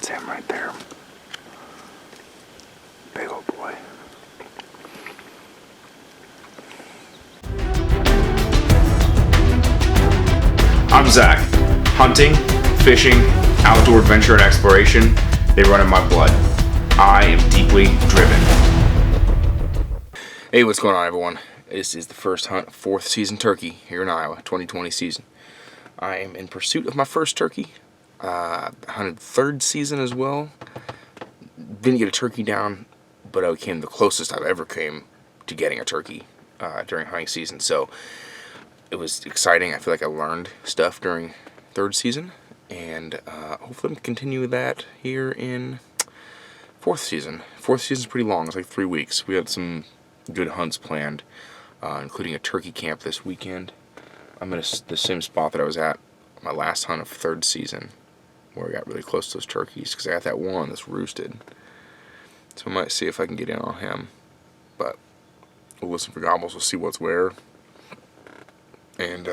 That's him right there. Big old boy. I'm Zach. Hunting, fishing, outdoor adventure, and exploration, they run in my blood. I am deeply driven. Hey, what's going on, everyone? This is the first hunt of 4th season turkey here in Iowa, 2020 season. I am in pursuit of my first turkey. Hunted 3rd season as well. Didn't get a turkey down, but I came the closest I've ever came to getting a turkey during hunting season. So it was exciting. I feel like I learned stuff during 3rd season, and hopefully I'm continue that here in 4th season. 4th season's pretty long. It's like 3 weeks. We had some good hunts planned, including a turkey camp this weekend. I'm at the same spot that I was at my last hunt of 3rd season, where I got really close to those turkeys, because I got that one that's roosted. So I might see if I can get in on him. But we'll listen for gobbles, we'll see what's where, and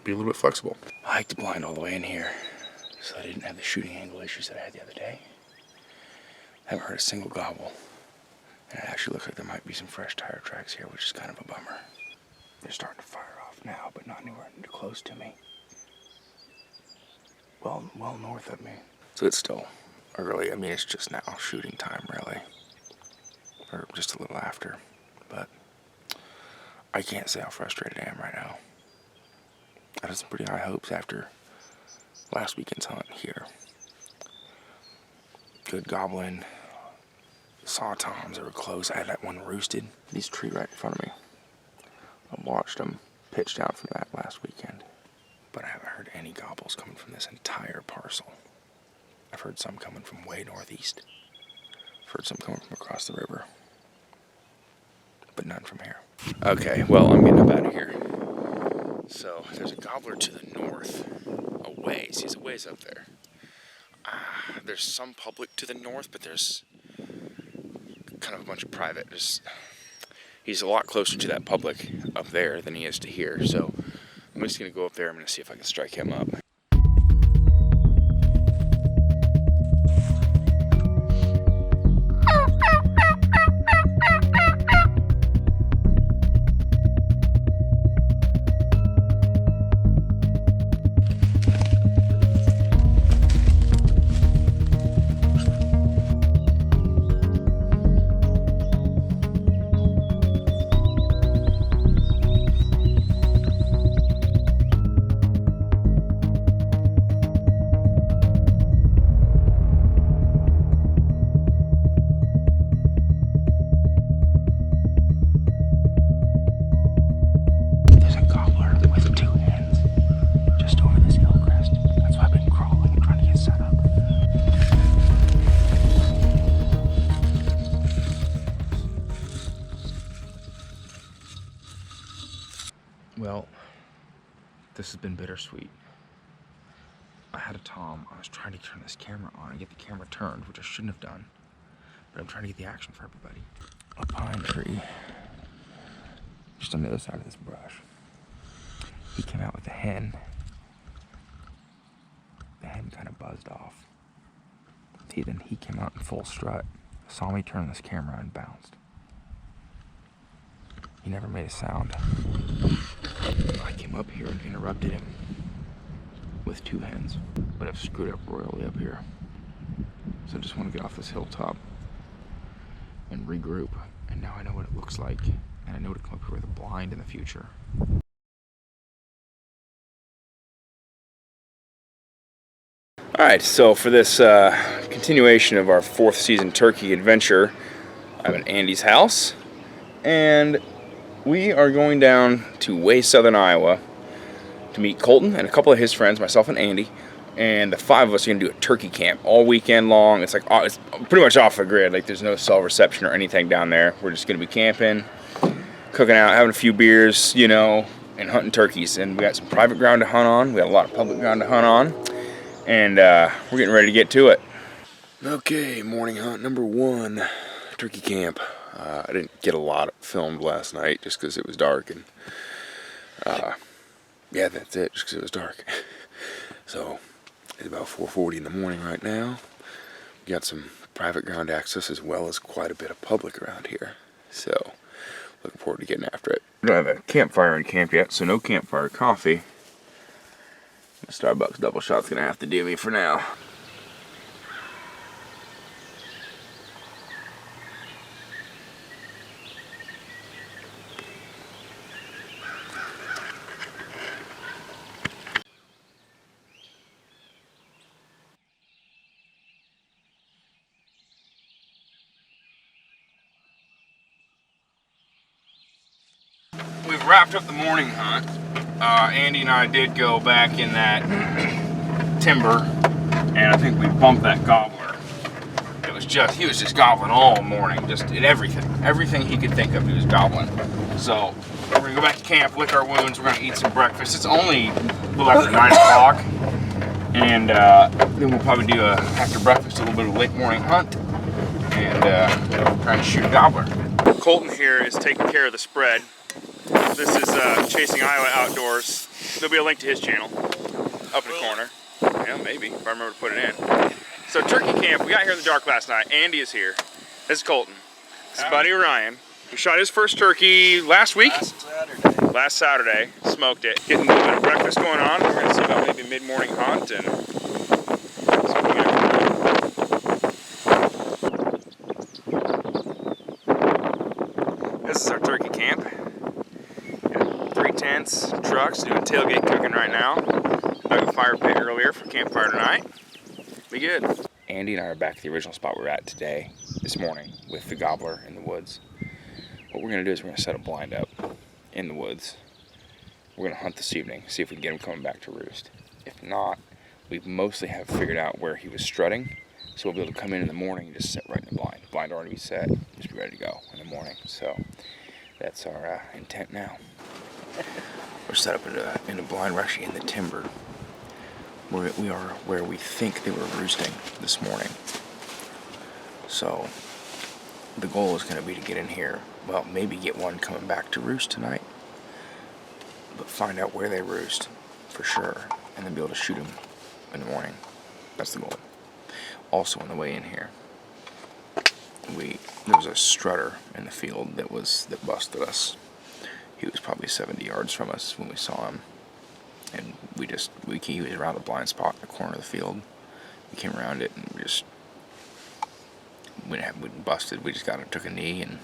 be a little bit flexible. I hiked the blind all the way in here, so I didn't have the shooting angle issues that I had the other day. Haven't heard a single gobble. And it actually looks like there might be some fresh tire tracks here, which is kind of a bummer. They're starting to fire off now, but not anywhere close to me. Well north of me. So it's still early. I mean, it's just now shooting time, really. Or just a little after. But I can't say how frustrated I am right now. I had some pretty high hopes after last weekend's hunt here. Good gobbling. Saw toms that were close. I had that one roosted. This tree right in front of me. I watched them pitch down from that last weekend. But I haven't heard any gobbles coming from this entire parcel. I've heard some coming from way northeast. I've heard some coming from across the river. But none from here. Okay, well, I'm getting up out of here. So, there's a gobbler to the north. A ways. He's a ways up there. There's some public to the north, but there's kind of a bunch of private. He's a lot closer to that public up there than he is to here, so I'm just going to go up there. I'm going to see if I can strike him up. Well, this has been bittersweet. I had a tom. I was trying to turn this camera on and get the camera turned, which I shouldn't have done. But I'm trying to get the action for everybody. A pine tree, just on the other side of this brush. He came out with a hen. The hen kind of buzzed off. Then he came out in full strut, saw me turn this camera and bounced. He never made a sound. I came up here and interrupted him with 2 hens, but I've screwed up royally up here. So I just want to get off this hilltop and regroup. And now I know what it looks like, and I know to come up here with a blind in the future. Alright, so for this continuation of our 4th season turkey adventure, I'm at Andy's house, and we are going down to way southern Iowa to meet Colton and a couple of his friends, myself and Andy, and the 5 of us are going to do a turkey camp all weekend long. It's like, it's pretty much off the grid. Like, there's no cell reception or anything down there. We're just going to be camping, cooking out, having a few beers, you know, and hunting turkeys. And we got some private ground to hunt on. We got a lot of public ground to hunt on, and we're getting ready to get to it. Okay, morning hunt number 1, turkey camp. I didn't get a lot filmed last night just because it was dark, and yeah, that's it, just because it was dark. So it's about 4:40 in the morning right now. got some private ground access as well as quite a bit of public around here. So, looking forward to getting after it. We don't have a campfire in camp yet, so no campfire coffee. The Starbucks double shot's gonna have to do me for now. We've wrapped up the morning hunt. Andy and I did go back in that timber, and I think we bumped that gobbler. He was just gobbling all morning, just at everything he could think of, he was gobbling. So we're gonna go back to camp, lick our wounds. We're gonna eat some breakfast. It's only a little after 9 o'clock, and then we'll probably do after breakfast a little bit of late morning hunt, and try and shoot a gobbler. Colton here is taking care of the spread. This is Chasing Iowa Outdoors. There'll be a link to his channel up in the corner. Yeah, maybe, if I remember to put it in. So turkey camp, we got here in the dark last night. Andy is here. This is Colton. This is buddy Ryan. We shot his first turkey last week. Last Saturday. Smoked it. Getting a little bit of breakfast going on. We're gonna see about maybe mid-morning hunt and see what we get. This is our turkey camp. Got 3 tents, trucks, doing tailgate cooking right now. Dug a fire pit earlier for campfire tonight. Be good. Andy and I are back at the original spot we were at this morning, with the gobbler in the woods. What we're gonna do is we're gonna set a blind up in the woods. We're gonna hunt this evening, see if we can get him coming back to roost. If not, we mostly have figured out where he was strutting, so we'll be able to come in the morning and just sit right in the blind. The blind already be set, just be ready to go in the morning. So that's our intent now. We're set up in a blind. We're actually in the timber. We are where we think they were roosting this morning. So the goal is going to be to get in here, well, maybe get one coming back to roost tonight, but find out where they roost for sure, and then be able to shoot them in the morning. That's the goal. Also on the way in here, there was a strutter in the field that busted us. He was probably 70 yards from us when we saw him. And he was around a blind spot in the corner of the field. We came around it and we busted. We just took a knee and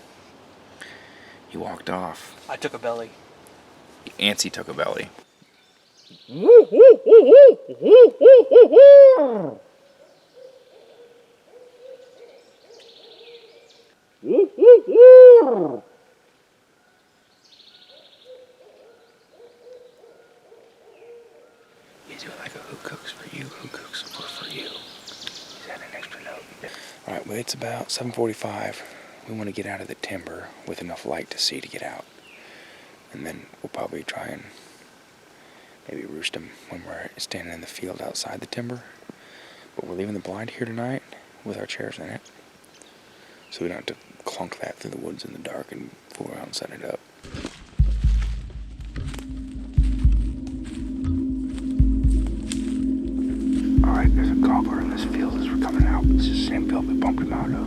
he walked off. I took a belly. Antsy took a belly. He's doing like a who cooks for you, who cooks for you. He's had an extra note. Alright, well it's about 7:45. We want to get out of the timber with enough light to see to get out. And then we'll probably try and maybe roost him when we're standing in the field outside the timber. But we're leaving the blind here tonight with our chairs in it, so we don't have to clunk that through the woods in the dark and fool around and set it up. Alright, there's a gobbler in this field as we're coming out. This is the same field we bumped him out of.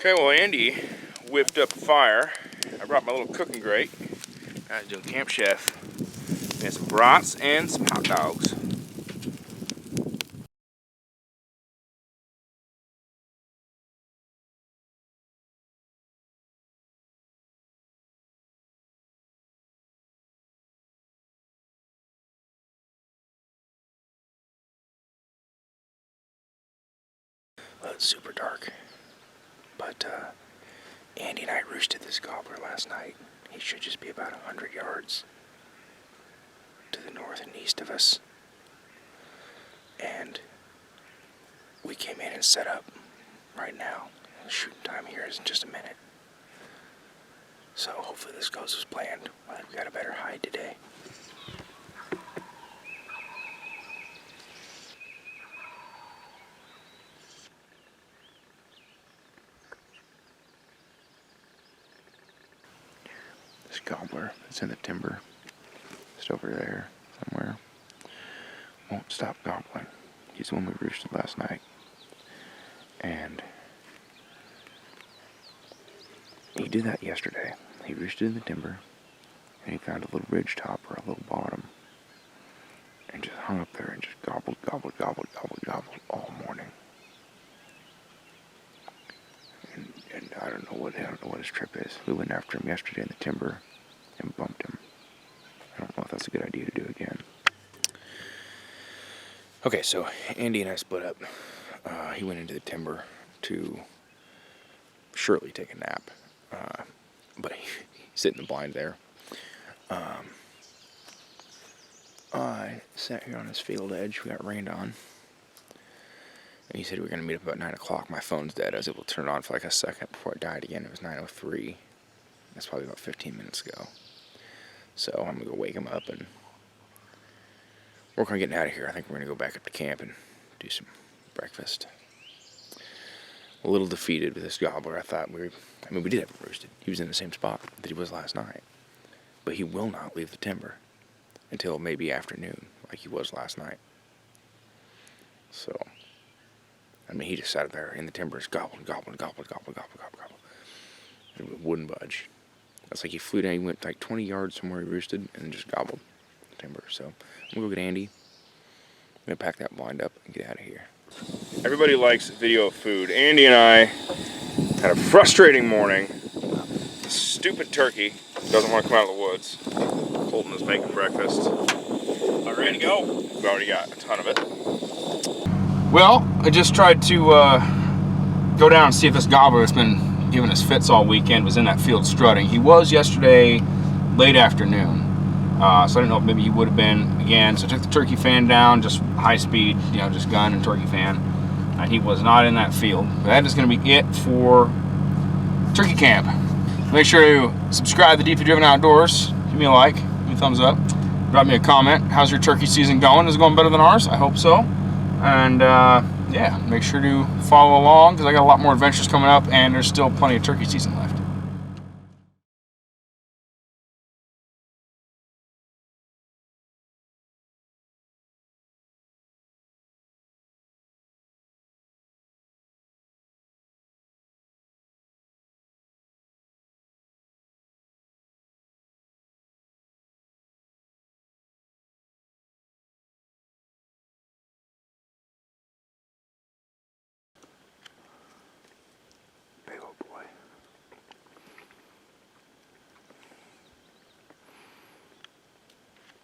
Okay, well Andy whipped up a fire. I brought my little cooking grate. I was doing Camp Chef. We had some brats and some hot dogs. Well, it's super dark, but Andy and I roosted this gobbler last night. He should just be about 100 yards to the north and east of us. And we came in and set up right now. Shooting time here is in just a minute. So hopefully this goes as planned. I think we got a better hide today. This gobbler that's in the timber, just over there somewhere, won't stop gobbling. He's the one we roosted last night. And he did that yesterday. He roosted in the timber, and he found a little ridge top or a little bottom, and just hung up there and just gobbled, gobbled, gobbled, gobbled, gobbled all morning. And I don't know what his trip is. We went after him yesterday in the timber and bumped him. I don't know if that's a good idea to do again. Okay, so Andy and I split up. He went into the timber to surely take a nap, but he's sitting in the blind there. I sat here on this field edge. We got rained on. And he said we were going to meet up about 9 o'clock. My phone's dead. I was able to turn it on for like a second before it died again. It was 9:03. That's probably about 15 minutes ago. So I'm going to go wake him up and work on getting out of here. I think we're going to go back up to camp and do some breakfast. A little defeated with this gobbler. We did have him roosted. He was in the same spot that he was last night. But he will not leave the timber until maybe afternoon, like he was last night. So, he just sat there in the timbers, gobbling, gobbling, gobbling, gobbling, gobbling, gobbling, gobbling. And wouldn't budge. That's like he flew down, he went like 20 yards from where he roosted and just gobbled the timber. So, I'm going to go get Andy. I'm going to pack that blind up and get out of here. Everybody likes video of food. Andy and I had a frustrating morning. This stupid turkey doesn't want to come out of the woods. Colton is making breakfast. All ready to go? We've already got a ton of it. Well, I just tried to go down and see if this gobbler that's been giving us fits all weekend was in that field strutting. He was yesterday late afternoon. So I didn't know if maybe he would have been again. So I took the turkey fan down, just high speed, just gun and turkey fan. And he was not in that field. But that is going to be it for turkey camp. Make sure to subscribe to Deeply Driven Outdoors. Give me a like, give me a thumbs up. Drop me a comment. How's your turkey season going? Is it going better than ours? I hope so. And yeah, make sure to follow along because I got a lot more adventures coming up and there's still plenty of turkey season left.